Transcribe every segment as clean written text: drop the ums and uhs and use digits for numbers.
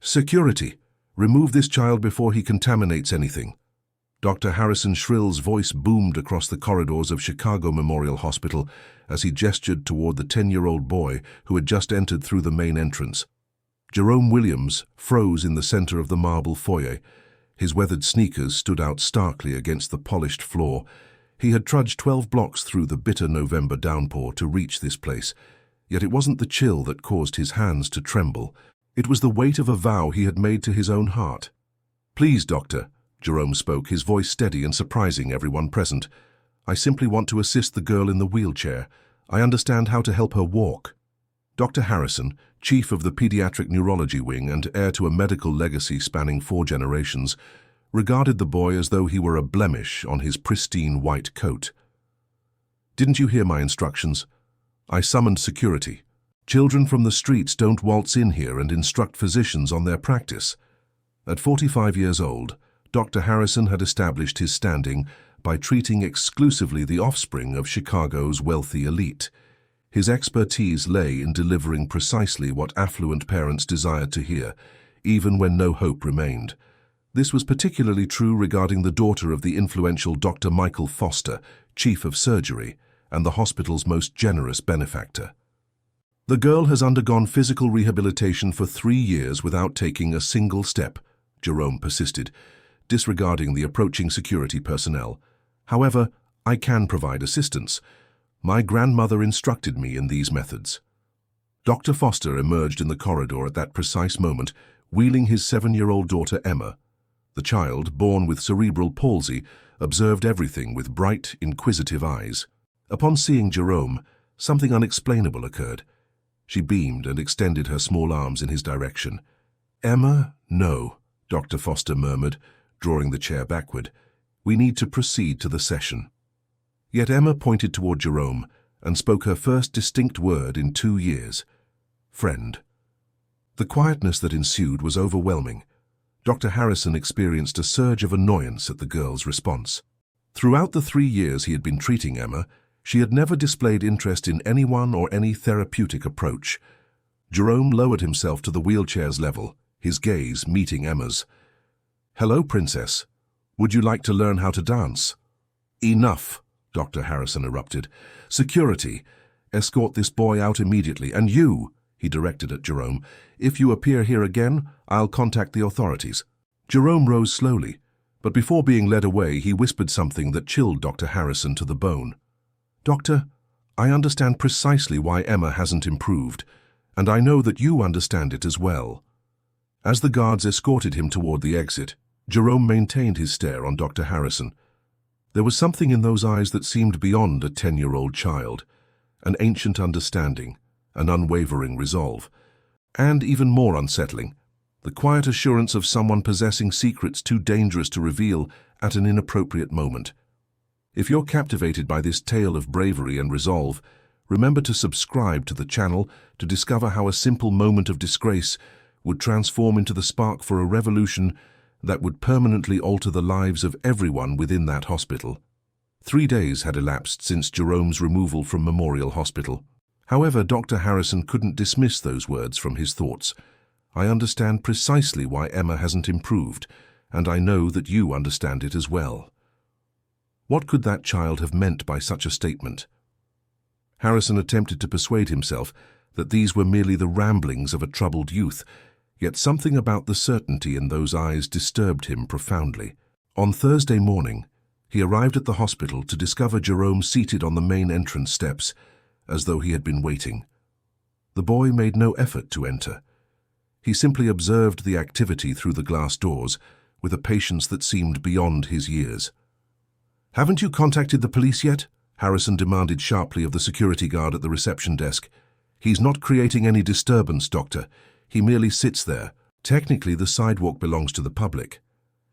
Security! Remove this child before he contaminates anything. Dr. Harrison Shrill's voice boomed across the corridors of Chicago Memorial Hospital as he gestured toward the 10-year-old boy who had just entered through the main entrance. Jerome Williams froze in the center of the marble foyer. His weathered sneakers stood out starkly against the polished floor. He had trudged 12 blocks through the bitter November downpour to reach this place, yet it wasn't the chill that caused his hands to tremble. It was the weight of a vow he had made to his own heart. "Please, doctor," Jerome spoke, his voice steady and surprising everyone present. "I simply want to assist the girl in the wheelchair. I understand how to help her walk." Dr. Harrison, chief of the pediatric neurology wing and heir to a medical legacy spanning 4 generations, regarded the boy as though he were a blemish on his pristine white coat. "Didn't you hear my instructions? I summoned security. Children from the streets don't waltz in here and instruct physicians on their practice." At 45 years old, Dr. Harrison had established his standing by treating exclusively the offspring of Chicago's wealthy elite. His expertise lay in delivering precisely what affluent parents desired to hear, even when no hope remained. This was particularly true regarding the daughter of the influential Dr. Michael Foster, chief of surgery, and the hospital's most generous benefactor. "The girl has undergone physical rehabilitation for 3 years without taking a single step," Jerome persisted, disregarding the approaching security personnel. "However, I can provide assistance. My grandmother instructed me in these methods." Dr. Foster emerged in the corridor at that precise moment, wheeling his 7-year-old daughter Emma. The child, born with cerebral palsy, observed everything with bright, inquisitive eyes. Upon seeing Jerome, something unexplainable occurred. She beamed and extended her small arms in his direction. "Emma, no," Dr. Foster murmured, drawing the chair backward. "We need to proceed to the session." Yet Emma pointed toward Jerome and spoke her first distinct word in 2 years. "Friend." The quietness that ensued was overwhelming. Dr. Harrison experienced a surge of annoyance at the girl's response. Throughout the 3 years he had been treating Emma, she had never displayed interest in anyone or any therapeutic approach. Jerome lowered himself to the wheelchair's level, his gaze meeting Emma's. "Hello, princess. Would you like to learn how to dance?" "Enough," Dr. Harrison erupted. "Security, escort this boy out immediately. And you," he directed at Jerome, "if you appear here again, I'll contact the authorities." Jerome rose slowly, but before being led away, he whispered something that chilled Dr. Harrison to the bone. "Doctor, I understand precisely why Emma hasn't improved, and I know that you understand it as well." As the guards escorted him toward the exit, Jerome maintained his stare on Dr. Harrison. There was something in those eyes that seemed beyond a 10-year-old child, an ancient understanding, an unwavering resolve, and even more unsettling, the quiet assurance of someone possessing secrets too dangerous to reveal at an inappropriate moment. If you're captivated by this tale of bravery and resolve, remember to subscribe to the channel to discover how a simple moment of disgrace would transform into the spark for a revolution that would permanently alter the lives of everyone within that hospital. 3 days had elapsed since Jerome's removal from Memorial Hospital. However, Dr. Harrison couldn't dismiss those words from his thoughts. "I understand precisely why Emma hasn't improved, and I know that you understand it as well." What could that child have meant by such a statement? Harrison attempted to persuade himself that these were merely the ramblings of a troubled youth, yet something about the certainty in those eyes disturbed him profoundly. On Thursday morning, he arrived at the hospital to discover Jerome seated on the main entrance steps, as though he had been waiting. The boy made no effort to enter. He simply observed the activity through the glass doors with a patience that seemed beyond his years. "Haven't you contacted the police yet?" Harrison demanded sharply of the security guard at the reception desk. "He's not creating any disturbance, doctor. He merely sits there. Technically, the sidewalk belongs to the public."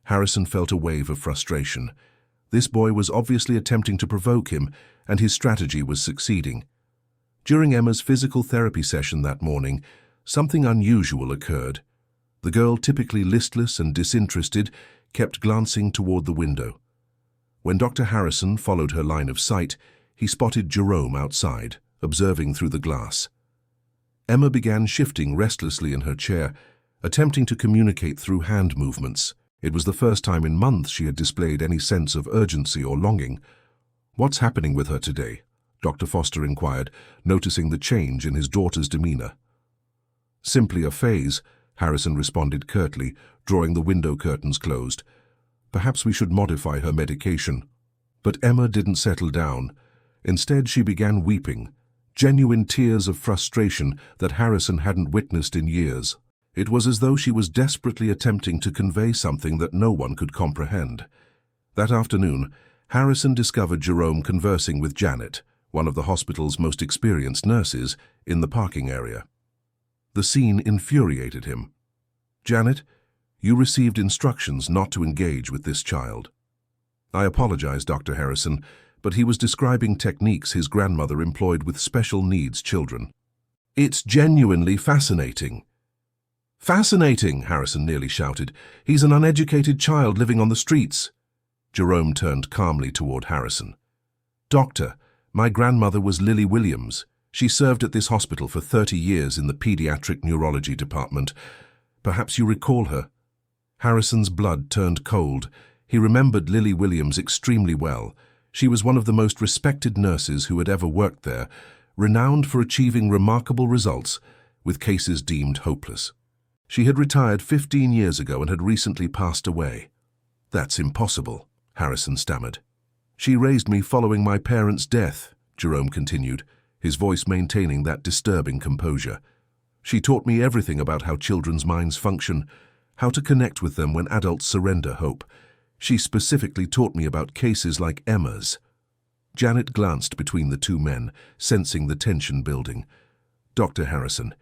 Harrison felt a wave of frustration. This boy was obviously attempting to provoke him, and his strategy was succeeding. During Emma's physical therapy session that morning, something unusual occurred. The girl, typically listless and disinterested, kept glancing toward the window. When Dr. Harrison followed her line of sight, he spotted Jerome outside, observing through the glass. Emma began shifting restlessly in her chair, attempting to communicate through hand movements. It was the first time in months she had displayed any sense of urgency or longing. "What's happening with her today?" Dr. Foster inquired, noticing the change in his daughter's demeanor. "Simply a phase," Harrison responded curtly, drawing the window curtains closed. "Perhaps we should modify her medication." But Emma didn't settle down. Instead, she began weeping, genuine tears of frustration that Harrison hadn't witnessed in years. It was as though she was desperately attempting to convey something that no one could comprehend. That afternoon, Harrison discovered Jerome conversing with Janet, one of the hospital's most experienced nurses, in the parking area. The scene infuriated him. "Janet, you received instructions not to engage with this child." "I apologize, Dr. Harrison, but he was describing techniques his grandmother employed with special needs children." "It's genuinely fascinating." "Fascinating!" Harrison nearly shouted. "He's an uneducated child living on the streets." Jerome turned calmly toward Harrison. "Doctor, my grandmother was Lily Williams. She served at this hospital for 30 years in the pediatric neurology department. Perhaps you recall her." Harrison's blood turned cold. He remembered Lily Williams extremely well. She was one of the most respected nurses who had ever worked there, renowned for achieving remarkable results with cases deemed hopeless. She had retired 15 years ago and had recently passed away. "That's impossible," Harrison stammered. "She raised me following my parents' death," Jerome continued, his voice maintaining that disturbing composure. "She taught me everything about how children's minds function, how to connect with them when adults surrender hope. She specifically taught me about cases like Emma's." Janet glanced between the two men, sensing the tension building. "Dr. Harrison,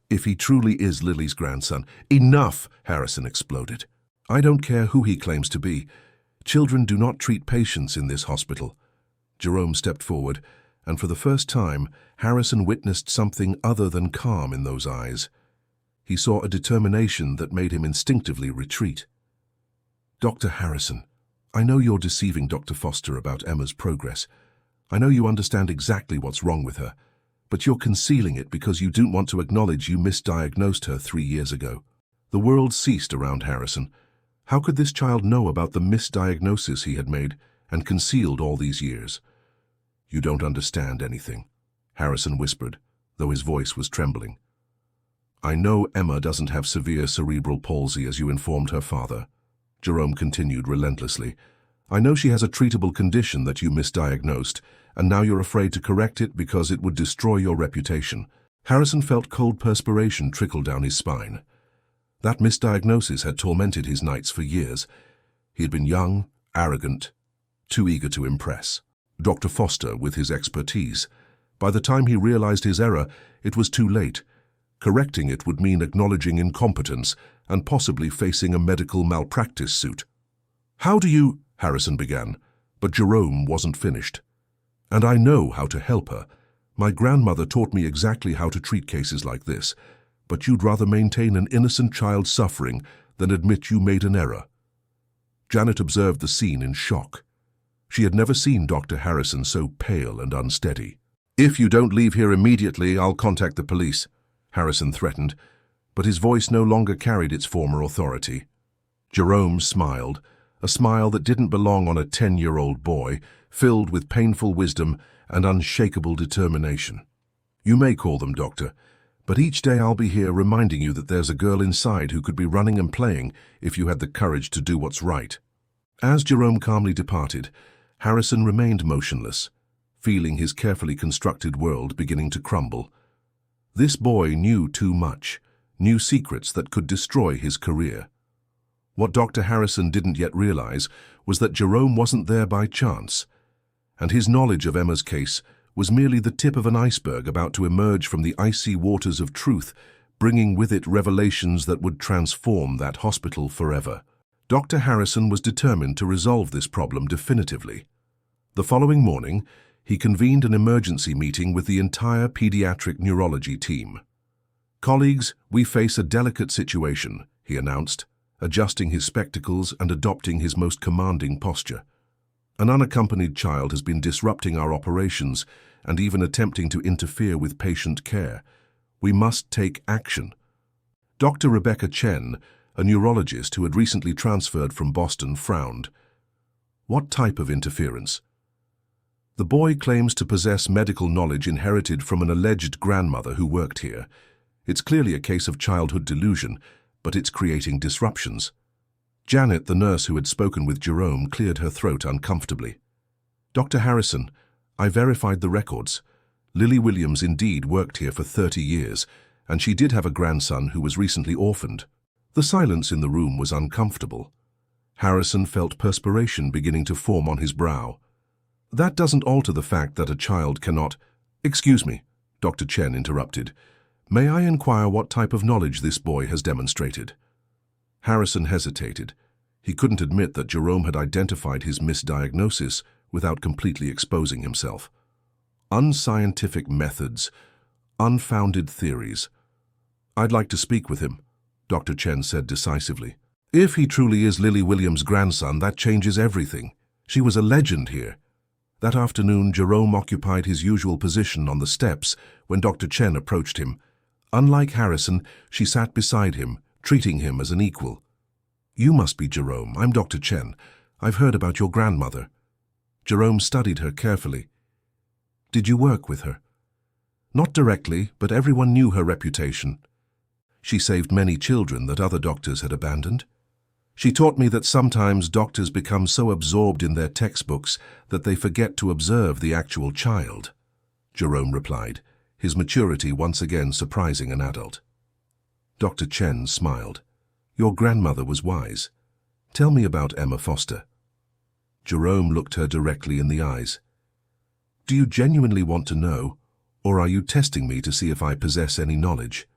if he truly is Lily's grandson—" "Enough!" Harrison exploded. "I don't care who he claims to be. Children do not treat patients in this hospital." Jerome stepped forward, and for the first time, Harrison witnessed something other than calm in those eyes. He saw a determination that made him instinctively retreat. "Dr. Harrison, I know you're deceiving Dr. Foster about Emma's progress. I know you understand exactly what's wrong with her, but you're concealing it because you don't want to acknowledge you misdiagnosed her 3 years ago." The world ceased around Harrison. How could this child know about the misdiagnosis he had made and concealed all these years? "You don't understand anything," Harrison whispered, though his voice was trembling. "I know Emma doesn't have severe cerebral palsy as you informed her father," Jerome continued relentlessly. "I know she has a treatable condition that you misdiagnosed, and now you're afraid to correct it because it would destroy your reputation." Harrison felt cold perspiration trickle down his spine. That misdiagnosis had tormented his nights for years. He had been young, arrogant, too eager to impress Dr. Foster with his expertise. By the time he realized his error, it was too late. Correcting it would mean acknowledging incompetence and possibly facing a medical malpractice suit. "How do you—" Harrison began, but Jerome wasn't finished. "And I know how to help her. My grandmother taught me exactly how to treat cases like this, but you'd rather maintain an innocent child's suffering than admit you made an error." Janet observed the scene in shock. She had never seen Dr. Harrison so pale and unsteady. "If you don't leave here immediately, I'll contact the police," Harrison threatened, but his voice no longer carried its former authority. Jerome smiled, a smile that didn't belong on a 10-year-old boy, filled with painful wisdom and unshakable determination. "You may call them, Doctor, but each day I'll be here reminding you that there's a girl inside who could be running and playing if you had the courage to do what's right." As Jerome calmly departed, Harrison remained motionless, feeling his carefully constructed world beginning to crumble. This boy knew too much, knew secrets that could destroy his career. What Dr. Harrison didn't yet realize was that Jerome wasn't there by chance, and his knowledge of Emma's case was merely the tip of an iceberg about to emerge from the icy waters of truth, bringing with it revelations that would transform that hospital forever. Dr. Harrison was determined to resolve this problem definitively. The following morning, he convened an emergency meeting with the entire pediatric neurology team. "Colleagues, we face a delicate situation," he announced, adjusting his spectacles and adopting his most commanding posture. "An unaccompanied child has been disrupting our operations and even attempting to interfere with patient care. We must take action." Dr. Rebecca Chen, a neurologist who had recently transferred from Boston, frowned. What type of interference? The boy claims to possess medical knowledge inherited from an alleged grandmother who worked here. It's clearly a case of childhood delusion, but it's creating disruptions. Janet, the nurse who had spoken with Jerome, cleared her throat uncomfortably. Dr. Harrison, I verified the records. Lily Williams indeed worked here for 30 years, and she did have a grandson who was recently orphaned. The silence in the room was uncomfortable. Harrison felt perspiration beginning to form on his brow. That doesn't alter the fact that a child cannot— Excuse me, Dr. Chen interrupted. May I inquire what type of knowledge this boy has demonstrated? Harrison hesitated. He couldn't admit that Jerome had identified his misdiagnosis without completely exposing himself. Unscientific methods, unfounded theories. I'd like to speak with him, Dr. Chen said decisively. If he truly is Lily Williams' grandson, that changes everything. She was a legend here. That afternoon, Jerome occupied his usual position on the steps when Dr. Chen approached him. Unlike Harrison, she sat beside him, treating him as an equal. You must be Jerome. I'm Dr. Chen. I've heard about your grandmother. Jerome studied her carefully. Did you work with her? Not directly, but everyone knew her reputation. She saved many children that other doctors had abandoned. She taught me that sometimes doctors become so absorbed in their textbooks that they forget to observe the actual child. Jerome replied, his maturity once again surprising an adult. Dr. Chen smiled. Your grandmother was wise. Tell me about Emma Foster. Jerome looked her directly in the eyes. Do you genuinely want to know, or are you testing me to see if I possess any knowledge?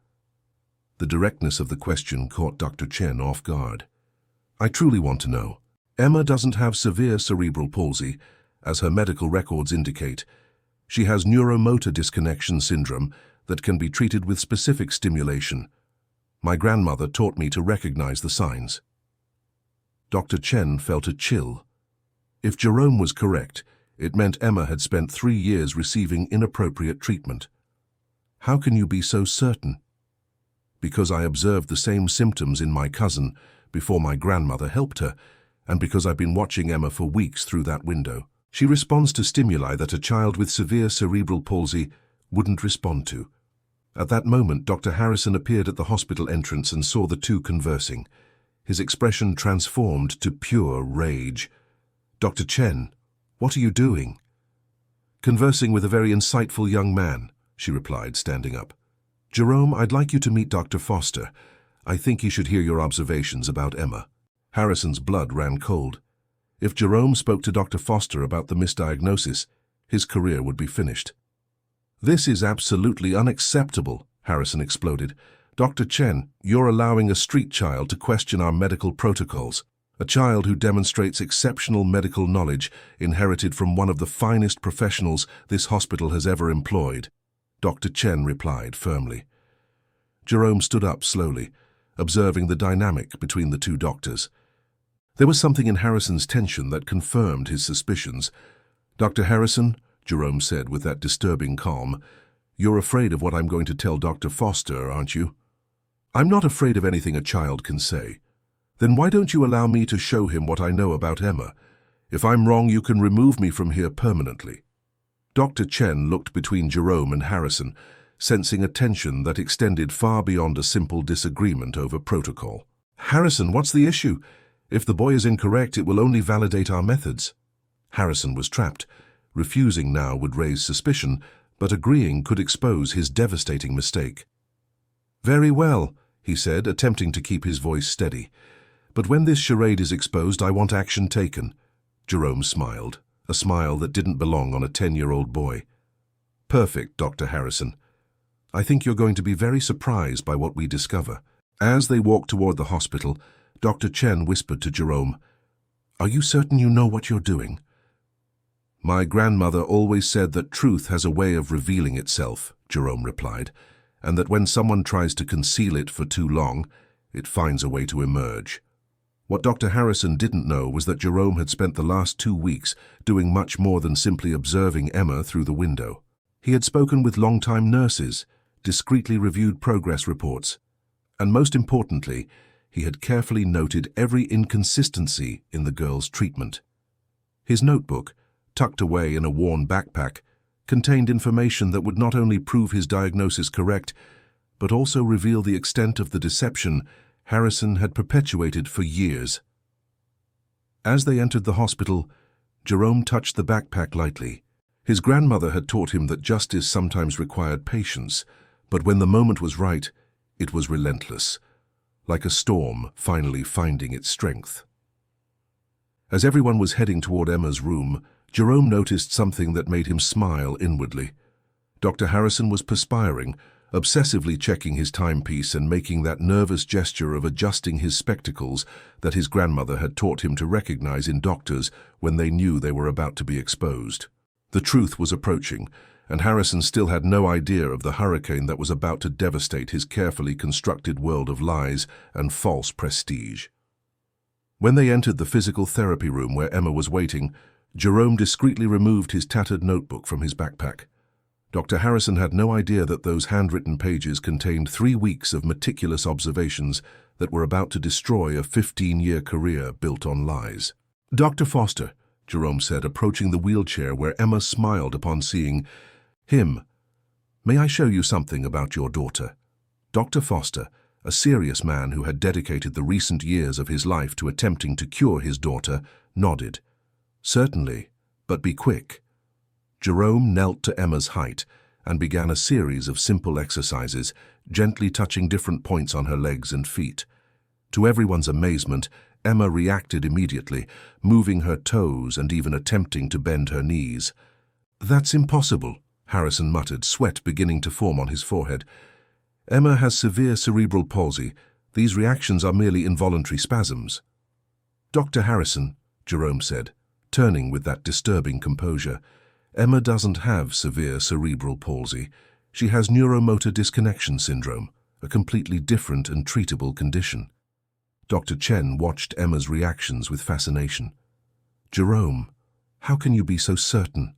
The directness of the question caught Dr. Chen off guard. I truly want to know. Emma doesn't have severe cerebral palsy, as her medical records indicate. She has neuromotor disconnection syndrome that can be treated with specific stimulation. My grandmother taught me to recognize the signs. Dr. Chen felt a chill. If Jerome was correct, it meant Emma had spent 3 years receiving inappropriate treatment. How can you be so certain? Because I observed the same symptoms in my cousin before my grandmother helped her, and because I've been watching Emma for weeks through that window. She responds to stimuli that a child with severe cerebral palsy wouldn't respond to. At that moment, Dr. Harrison appeared at the hospital entrance and saw the two conversing. His expression transformed to pure rage. Dr. Chen, what are you doing? Conversing with a very insightful young man, she replied, standing up. Jerome, I'd like you to meet Dr. Foster. I think he should hear your observations about Emma. Harrison's blood ran cold. If Jerome spoke to Dr. Foster about the misdiagnosis, his career would be finished. This is absolutely unacceptable, Harrison exploded. Dr. Chen, you're allowing a street child to question our medical protocols. A child who demonstrates exceptional medical knowledge inherited from one of the finest professionals this hospital has ever employed. Dr. Chen replied firmly. Jerome stood up slowly, observing the dynamic between the two doctors. There was something in Harrison's tension that confirmed his suspicions. Dr. Harrison, Jerome said with that disturbing calm, you're afraid of what I'm going to tell Dr. Foster, aren't you? I'm not afraid of anything a child can say. Then why don't you allow me to show him what I know about Emma? If I'm wrong, you can remove me from here permanently. Dr. Chen looked between Jerome and Harrison, sensing a tension that extended far beyond a simple disagreement over protocol. Harrison, what's the issue? If the boy is incorrect, it will only validate our methods. Harrison was trapped. Refusing now would raise suspicion, but agreeing could expose his devastating mistake. Very well, he said, attempting to keep his voice steady. But when this charade is exposed, I want action taken. Jerome smiled, a smile that didn't belong on a 10-year-old boy. Perfect, Dr. Harrison. I think you're going to be very surprised by what we discover. As they walked toward the hospital, Dr. Chen whispered to Jerome, Are you certain you know what you're doing? My grandmother always said that truth has a way of revealing itself, Jerome replied, and that when someone tries to conceal it for too long, it finds a way to emerge. What Dr. Harrison didn't know was that Jerome had spent the last 2 weeks doing much more than simply observing Emma through the window. He had spoken with long-time nurses, discreetly reviewed progress reports, And most importantly, he had carefully noted every inconsistency in the girl's treatment. His notebook, tucked away in a worn backpack, contained information that would not only prove his diagnosis correct, but also reveal the extent of the deception Harrison had perpetuated for years. As they entered the hospital, Jerome touched the backpack lightly. His grandmother had taught him that justice sometimes required patience, but when the moment was right, it was relentless, like a storm finally finding its strength. As everyone was heading toward Emma's room, Jerome noticed something that made him smile inwardly. Dr. Harrison was perspiring, obsessively checking his timepiece and making that nervous gesture of adjusting his spectacles that his grandmother had taught him to recognize in doctors when they knew they were about to be exposed. The truth was approaching, and Harrison still had no idea of the hurricane that was about to devastate his carefully constructed world of lies and false prestige. When they entered the physical therapy room where Emma was waiting, Jerome discreetly removed his tattered notebook from his backpack. Dr. Harrison had no idea that those handwritten pages contained 3 weeks of meticulous observations that were about to destroy a 15-year career built on lies. "Dr. Foster," Jerome said, approaching the wheelchair where Emma smiled upon seeing him, "may I show you something about your daughter?" Dr. Foster, a serious man who had dedicated the recent years of his life to attempting to cure his daughter, nodded. "Certainly, but be quick." Jerome knelt to Emma's height and began a series of simple exercises, gently touching different points on her legs and feet. To everyone's amazement, Emma reacted immediately, moving her toes and even attempting to bend her knees. "That's impossible," Harrison muttered, sweat beginning to form on his forehead. "Emma has severe cerebral palsy. These reactions are merely involuntary spasms." "Dr. Harrison," Jerome said, turning with that disturbing composure, "Emma doesn't have severe cerebral palsy. She has neuromotor disconnection syndrome, a completely different and treatable condition." Dr. Chen watched Emma's reactions with fascination. "Jerome, how can you be so certain?"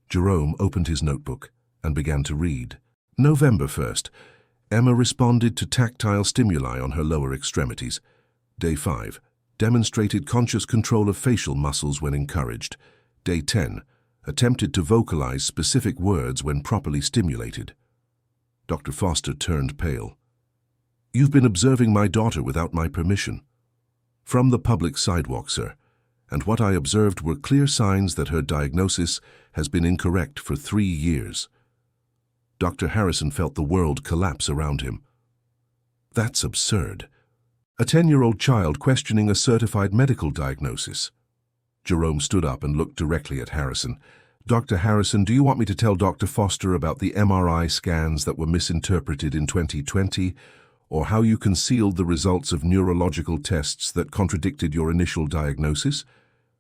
Jerome opened his notebook and began to read. November 1st. Emma responded to tactile stimuli on her lower extremities. Day 5. Demonstrated conscious control of facial muscles when encouraged. Day 10. Attempted to vocalize specific words when properly stimulated. Dr. Foster turned pale. "You've been observing my daughter without my permission." "From the public sidewalk, sir, and what I observed were clear signs that her diagnosis has been incorrect for 3 years. Dr. Harrison felt the world collapse around him. "That's absurd. A 10-year-old child questioning a certified medical diagnosis." Jerome stood up and looked directly at Harrison. "Dr. Harrison, do you want me to tell Dr. Foster about the MRI scans that were misinterpreted in 2020, or how you concealed the results of neurological tests that contradicted your initial diagnosis?"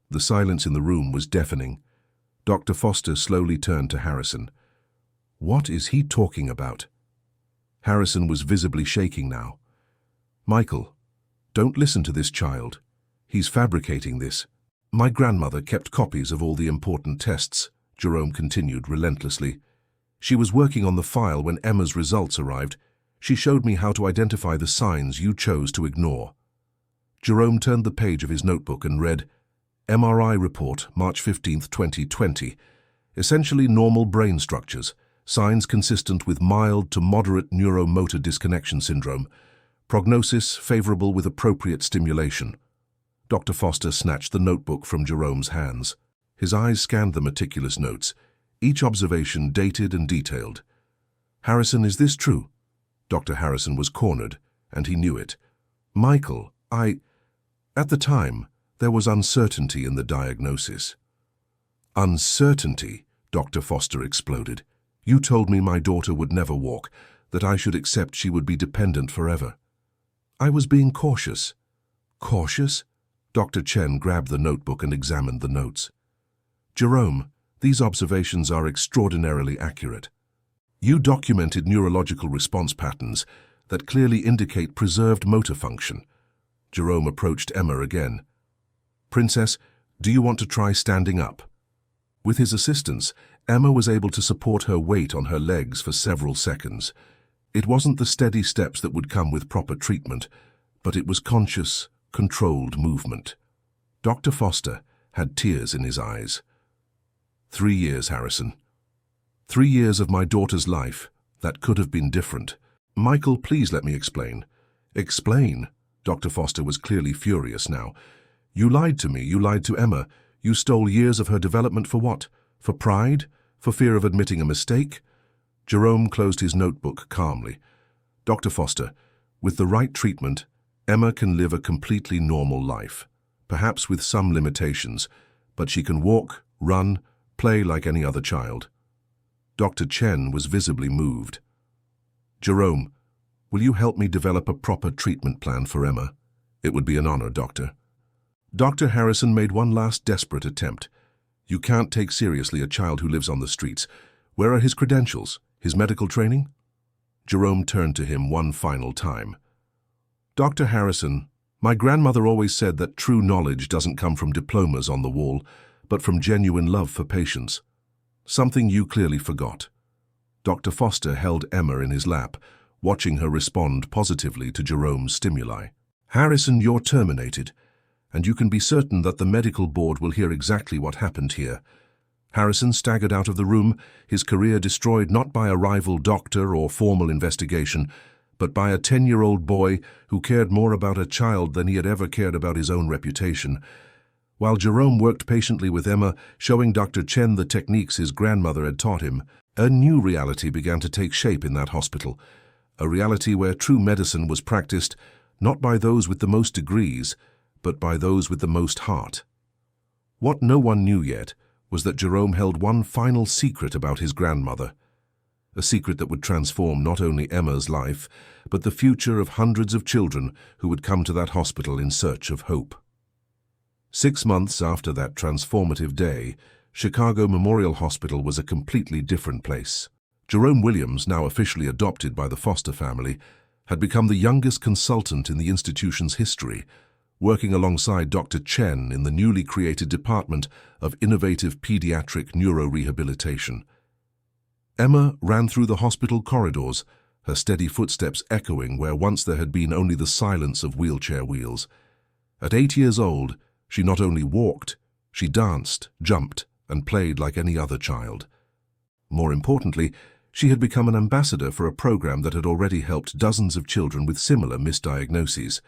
The silence in the room was deafening. Dr. Foster slowly turned to Harrison. "What is he talking about?" Harrison was visibly shaking now. "Michael, don't listen to this child. He's fabricating this." "My grandmother kept copies of all the important tests," Jerome continued relentlessly. "She was working on the file when Emma's results arrived. She showed me how to identify the signs you chose to ignore." Jerome turned the page of his notebook and read, "MRI report, March 15, 2020. Essentially normal brain structures, signs consistent with mild to moderate neuromotor disconnection syndrome. Prognosis favorable with appropriate stimulation." Dr. Foster snatched the notebook from Jerome's hands. His eyes scanned the meticulous notes, each observation dated and detailed. "Harrison, is this true?" Dr. Harrison was cornered, and he knew it. "Michael, At the time, there was uncertainty in the diagnosis." "Uncertainty?" Dr. Foster exploded. "You told me my daughter would never walk, that I should accept she would be dependent forever." "I was being cautious." "Cautious?" Dr. Chen grabbed the notebook and examined the notes. "Jerome, these observations are extraordinarily accurate. You documented neurological response patterns that clearly indicate preserved motor function." Jerome approached Emma again. "Princess, do you want to try standing up?" With his assistance, Emma was able to support her weight on her legs for several seconds. It wasn't the steady steps that would come with proper treatment, but it was conscious, controlled movement. Dr. Foster had tears in his eyes. 3 years, Harrison. 3 years of my daughter's life that could have been different. Michael, please let me explain. Explain? Dr. Foster was clearly furious now. You lied to me, you lied to Emma. You stole years of her development for what? For pride? For fear of admitting a mistake? Jerome closed his notebook calmly. Dr. Foster, with the right treatment, Emma can live a completely normal life, perhaps with some limitations, but she can walk, run, play like any other child. Dr. Chen was visibly moved. Jerome, will you help me develop a proper treatment plan for Emma? It would be an honor, Doctor. Dr. Harrison made one last desperate attempt. You can't take seriously a child who lives on the streets. Where are his credentials? His medical training? Jerome turned to him one final time. Dr. Harrison, my grandmother always said that true knowledge doesn't come from diplomas on the wall, but from genuine love for patients. Something you clearly forgot. Dr. Foster held Emma in his lap, watching her respond positively to Jerome's stimuli. Harrison, you're terminated, and you can be certain that the medical board will hear exactly what happened here. Harrison staggered out of the room, his career destroyed not by a rival doctor or formal investigation, but by a 10-year-old boy who cared more about a child than he had ever cared about his own reputation. While Jerome worked patiently with Emma, showing Dr. Chen the techniques his grandmother had taught him, a new reality began to take shape in that hospital, a reality where true medicine was practiced not by those with the most degrees, but by those with the most heart. What no one knew yet was that Jerome held one final secret about his grandmother, a secret that would transform not only Emma's life, but the future of hundreds of children who would come to that hospital in search of hope. 6 months after that transformative day, Chicago Memorial Hospital was a completely different place. Jerome Williams, now officially adopted by the Foster family, had become the youngest consultant in the institution's history, working alongside Dr. Chen in the newly created Department of Innovative Pediatric Neurorehabilitation. Emma ran through the hospital corridors, her steady footsteps echoing where once there had been only the silence of wheelchair wheels. At 8 years old, she not only walked, she danced, jumped, and played like any other child. More importantly, she had become an ambassador for a program that had already helped dozens of children with similar misdiagnoses.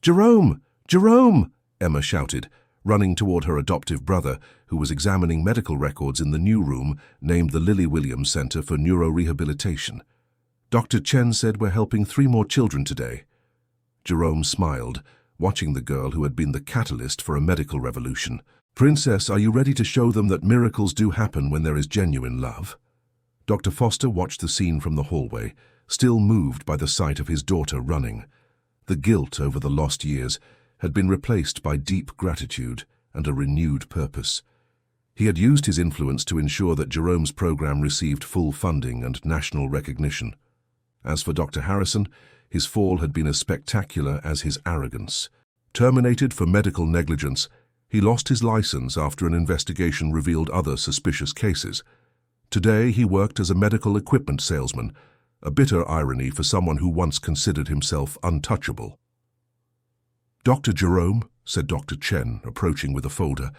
"Jerome! Jerome!" Emma shouted, running toward her adoptive brother, who was examining medical records in the new room named the Lily Williams Center for Neurorehabilitation. "Dr. Chen said we're helping 3 more children today." Jerome smiled, watching the girl who had been the catalyst for a medical revolution. "Princess, are you ready to show them that miracles do happen when there is genuine love?" Dr. Foster watched the scene from the hallway, still moved by the sight of his daughter running. The guilt over the lost years had been replaced by deep gratitude and a renewed purpose. He had used his influence to ensure that Jerome's program received full funding and national recognition. As for Dr. Harrison, his fall had been as spectacular as his arrogance. Terminated for medical negligence, he lost his license after an investigation revealed other suspicious cases. Today he worked as a medical equipment salesman, a bitter irony for someone who once considered himself untouchable. "Dr. Jerome," said Dr. Chen, approaching with a folder,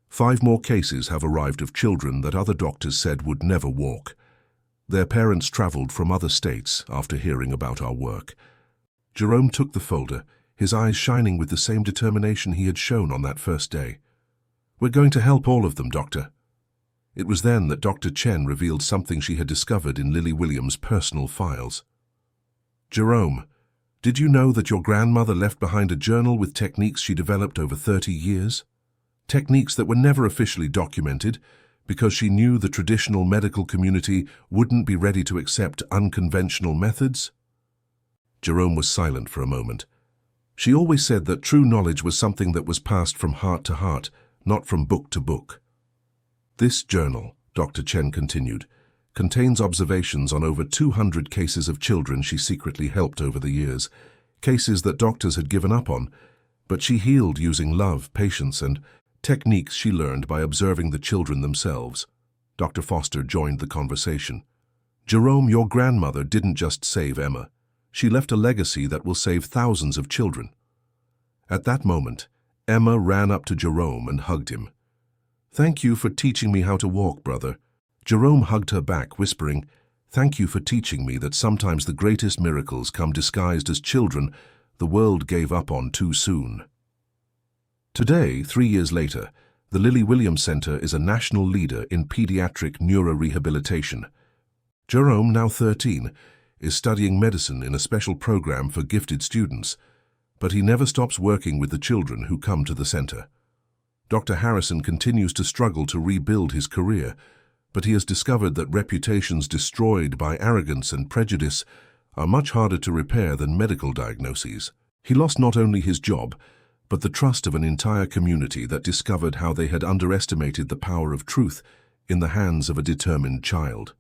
5 more cases have arrived of children that other doctors said would never walk. Their parents traveled from other states after hearing about our work." Jerome took the folder, his eyes shining with the same determination he had shown on that first day. "We're going to help all of them, Doctor." It was then that Dr. Chen revealed something she had discovered in Lily Williams' personal files. "Jerome, did you know that your grandmother left behind a journal with techniques she developed over 30 years? Techniques that were never officially documented because she knew the traditional medical community wouldn't be ready to accept unconventional methods?" Jerome was silent for a moment. "She always said that true knowledge was something that was passed from heart to heart, not from book to book. This journal," Dr. Chen continued, "contains observations on over 200 cases of children she secretly helped over the years, cases that doctors had given up on, but she healed using love, patience, and techniques she learned by observing the children themselves." Dr. Foster joined the conversation. Jerome, your grandmother didn't just save Emma. She left a legacy that will save thousands of children. At that moment, Emma ran up to Jerome and hugged him. Thank you for teaching me how to walk, brother. Jerome hugged her back, whispering, Thank you for teaching me that sometimes the greatest miracles come disguised as children the world gave up on too soon. Today, 3 years later, the Lily Williams Center is a national leader in pediatric neurorehabilitation. Jerome, now 13, is studying medicine in a special program for gifted students, but he never stops working with the children who come to the center. Dr. Harrison continues to struggle to rebuild his career, but he has discovered that reputations destroyed by arrogance and prejudice are much harder to repair than medical diagnoses. He lost not only his job, but the trust of an entire community that discovered how they had underestimated the power of truth in the hands of a determined child.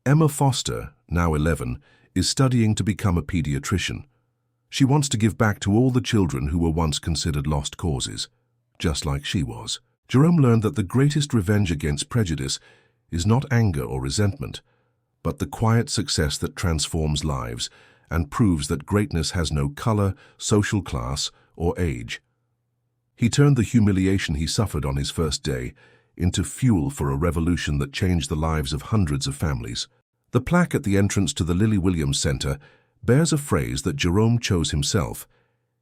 Emma Foster, now 11, is studying to become a pediatrician. She wants to give back to all the children who were once considered lost causes, just like she was. Jerome learned that the greatest revenge against prejudice is not anger or resentment, but the quiet success that transforms lives and proves that greatness has no color, social class, or age. He turned the humiliation he suffered on his first day into fuel for a revolution that changed the lives of hundreds of families. The plaque at the entrance to the Lily Williams Center bears a phrase that Jerome chose himself.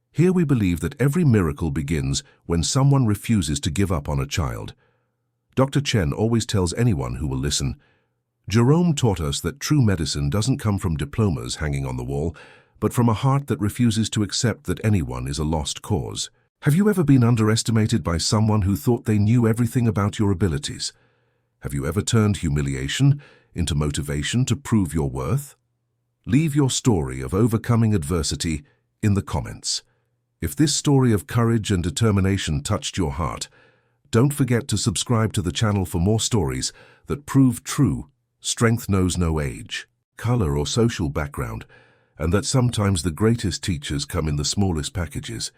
Here we believe that every miracle begins when someone refuses to give up on a child. Dr. Chen always tells anyone who will listen, Jerome taught us that true medicine doesn't come from diplomas hanging on the wall, but from a heart that refuses to accept that anyone is a lost cause. Have you ever been underestimated by someone who thought they knew everything about your abilities? Have you ever turned humiliation into motivation to prove your worth? Leave your story of overcoming adversity in the comments. If this story of courage and determination touched your heart, don't forget to subscribe to the channel for more stories that prove true. Strength knows no age, color, or social background, and that sometimes the greatest teachers come in the smallest packages.